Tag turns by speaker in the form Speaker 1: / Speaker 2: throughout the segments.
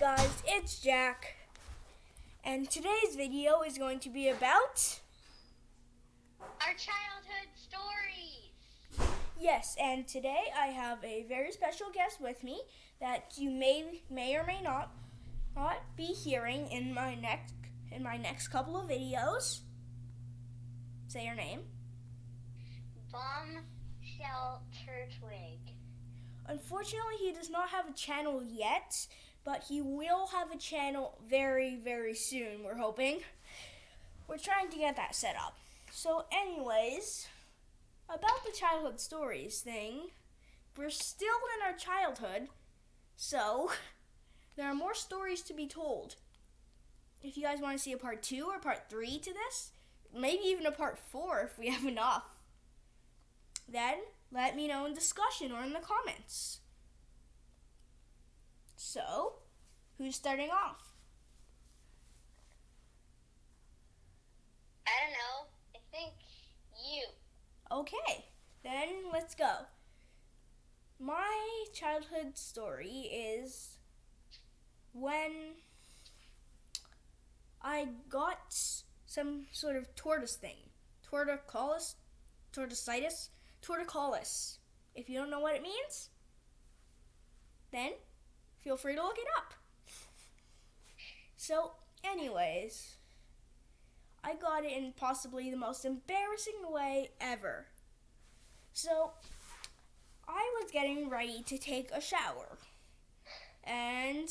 Speaker 1: guys, it's Jack, and today's video is going to be about
Speaker 2: our childhood stories.
Speaker 1: Yes, and today I have a very special guest with me that you may or may not be hearing in my next couple of videos. Say your name.
Speaker 2: Bombshell Turtwig.
Speaker 1: Unfortunately, he does not have a channel yet, but he will have a channel very, very soon, we're hoping. We're trying to get that set up. So anyways, about the childhood stories thing, we're still in our childhood, so there are more stories to be told. If you guys want to see a part 2 or part 3 to this, maybe even a part 4 if we have enough, then let me know in discussion or in the comments. So, who's starting off?
Speaker 2: I don't know. I think you.
Speaker 1: Okay, then let's go. My childhood story is when I got some sort of tortoise thing. Torticollis? Tortoisitis? Torticollis. If you don't know what it means, then feel free to look it up. So, anyways, I got it in possibly the most embarrassing way ever. So, I was getting ready to take a shower, and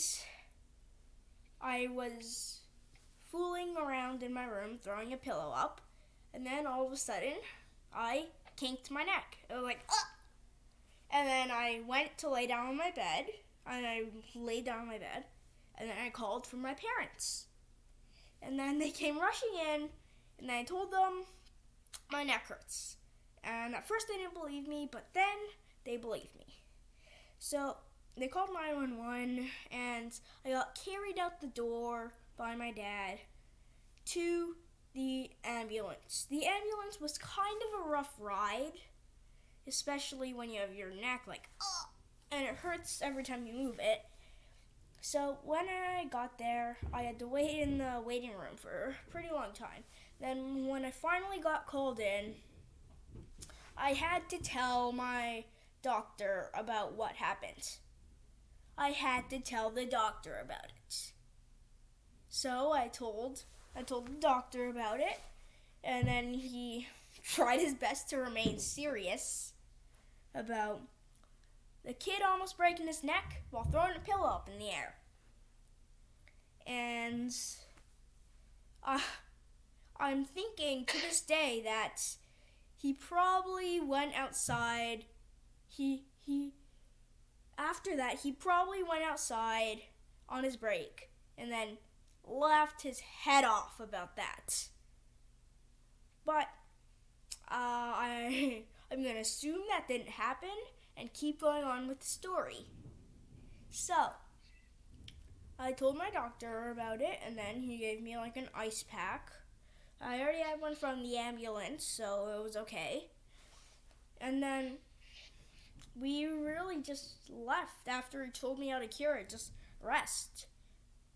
Speaker 1: I was fooling around in my room, throwing a pillow up, and then all of a sudden, I kinked my neck. It was like, ah! And then I went to lay down on my bed, and I laid down on my bed, and then I called for my parents. And then they came rushing in, and I told them my neck hurts. And at first they didn't believe me, but then they believed me. So they called 911, and I got carried out the door by my dad to the ambulance. The ambulance was kind of a rough ride, especially when you have your neck like, oh, and it hurts every time you move it. So when I got there, I had to wait in the waiting room for a pretty long time. Then when I finally got called in, I had to tell my doctor about what happened. I had to tell the doctor about it. So I told the doctor about it, and then he tried his best to remain serious about the kid almost breaking his neck while throwing a pillow up in the air. And I'm thinking to this day that he probably went outside. After that, he probably went outside on his break and then laughed his head off about that. But I'm going to assume that didn't happen and keep going on with the story. So, I told my doctor about it, and then he gave me like an ice pack. I already had one from the ambulance, so it was okay. And then we really just left after he told me how to cure it, just rest.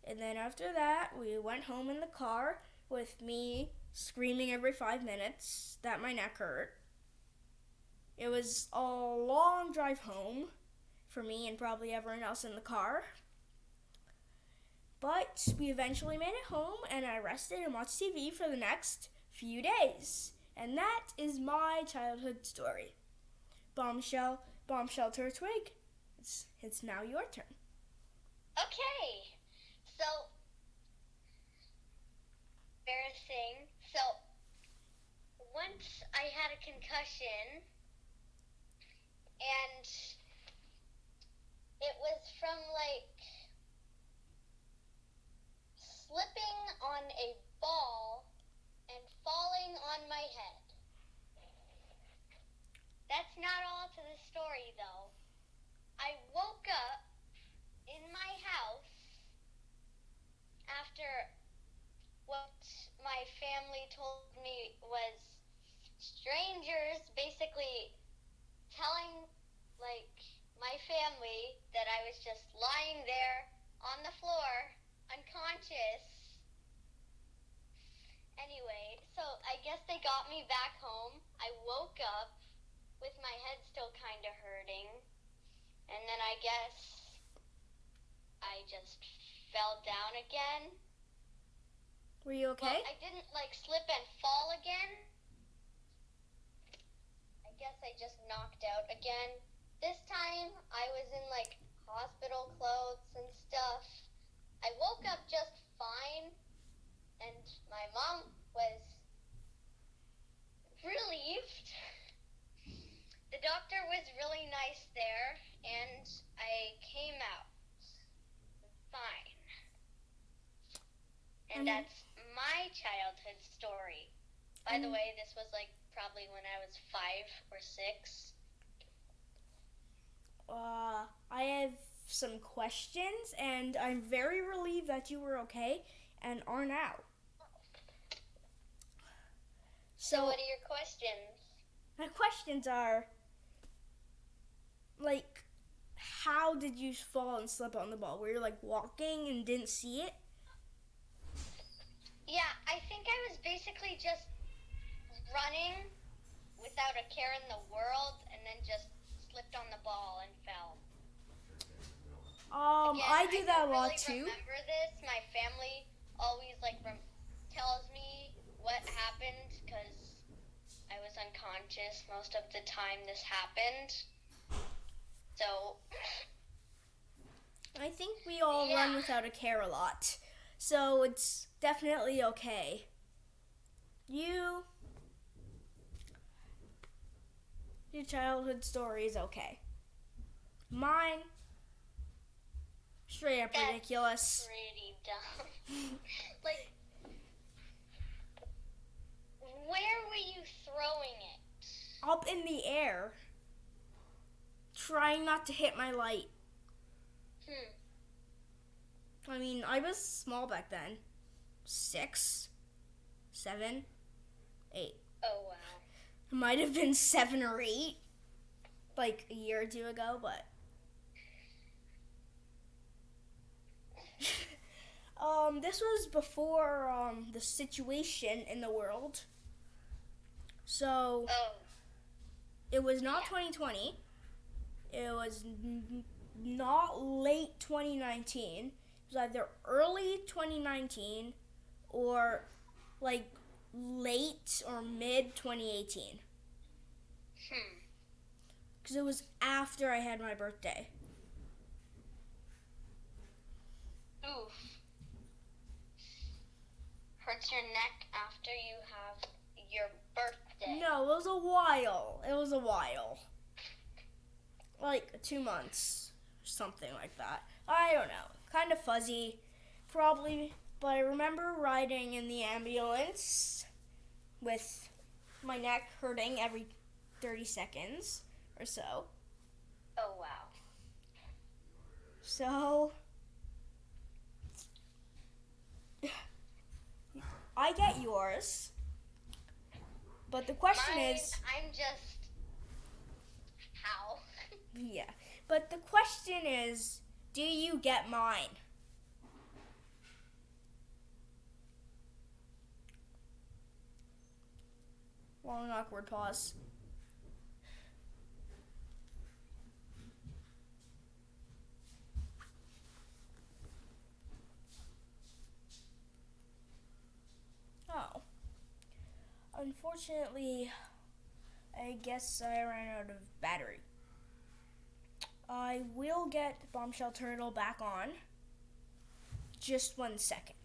Speaker 1: And then after that, we went home in the car with me screaming every 5 minutes that my neck hurt. It was a long drive home for me and probably everyone else in the car. But we eventually made it home, and I rested and watched TV for the next few days. And that is my childhood story. Bombshell Turtwig, it's now your turn.
Speaker 2: Okay, so embarrassing. So once I had a concussion, and it was from like slipping on a ball and falling on my head. That's not all to the story, though. I woke up in my house after what my family told me was strangers basically telling, like, my family that I was just lying there on the floor guess they got me back home. I woke up with my head still kind of hurting. And then I guess I just fell down again.
Speaker 1: Were you okay?
Speaker 2: Well, I didn't slip and fall again. I guess I just knocked out again. This time I was in hospital clothes and stuff. I woke up just fine, and my mom was relieved. The doctor was really nice there, and I came out fine. And that's my childhood story. By the way, this was probably when I was 5 or 6.
Speaker 1: I have some questions, and I'm very relieved that you were okay and are now.
Speaker 2: So what are your questions?
Speaker 1: My questions are, how did you fall and slip on the ball? Were you walking and didn't see it?
Speaker 2: Yeah, I think I was basically just running without a care in the world, and then just slipped on the ball and fell. Again,
Speaker 1: I do that a lot
Speaker 2: really
Speaker 1: too.
Speaker 2: Remember this? My family always tells me what happened because I was unconscious most of the time this happened. So
Speaker 1: I think we all run without a care a lot, so it's definitely okay. Your childhood story is okay. Mine, straight up
Speaker 2: that's
Speaker 1: ridiculous.
Speaker 2: pretty dumb. Where were you throwing it?
Speaker 1: Up in the air, trying not to hit my light. I mean, I was small back then. 6, 7, 8.
Speaker 2: Oh, wow.
Speaker 1: It might have been 7 or 8, a year or 2 ago, but... this was before the situation in the world. So, it was not 2020. It was not late 2019. It was either early 2019 or late or mid 2018. Because it was after I had my birthday.
Speaker 2: Oof. Hurts your neck after you have your birthday.
Speaker 1: No, it was a while. 2 months, something like that. I don't know. Kind of fuzzy, probably. But I remember riding in the ambulance with my neck hurting every 30 seconds or so.
Speaker 2: Oh, wow.
Speaker 1: So, I get yours. But the question is...
Speaker 2: I'm just... How?
Speaker 1: Yeah. But the question is, do you get mine? Long, awkward pause. Oh. Unfortunately, I guess I ran out of battery. I will get Bombshell Turtle back on. Just 1 second.